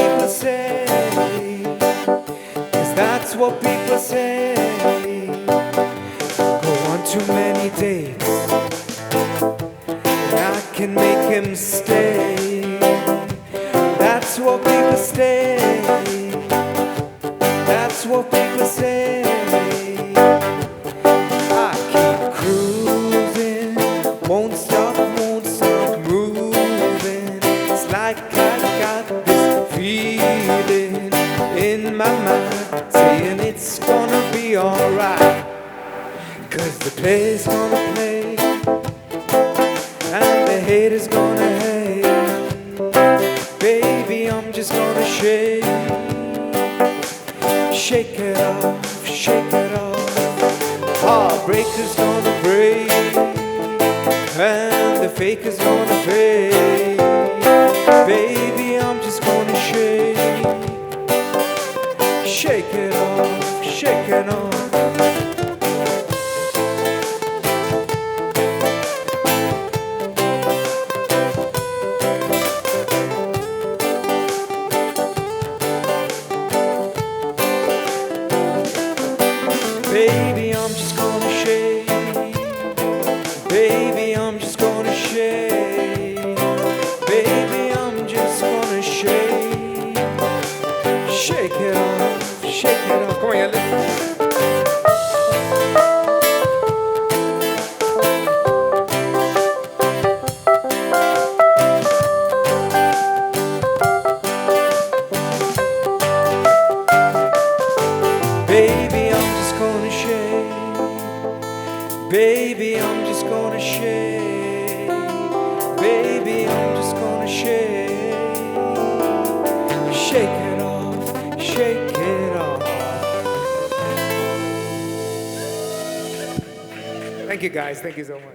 people say, 'cause that's what people say. Go on too many dates, and I can make him stay. That's what people say. That's what people say. I keep cruising, won't stop moving. It's like I got this feeling in my mind saying it's gonna be alright. 'Cause the play's gonna play and the haters gonna hate. Baby, I'm just gonna shake it off, shake it off. Heartbreaker's gonna break and the faker's gonna fade. Baby, I'm just gonna shake it off, shake it off. Baby, I'm just gonna shake. Baby, I'm just gonna shake. Baby, I'm just gonna shake. Shake it off, shake it off. Come on, yeah, listen. Baby, I'm just gonna shake. Baby, I'm just gonna shake. Baby, I'm just gonna shake. Shake it off, shake it off. Thank you guys, thank you so much.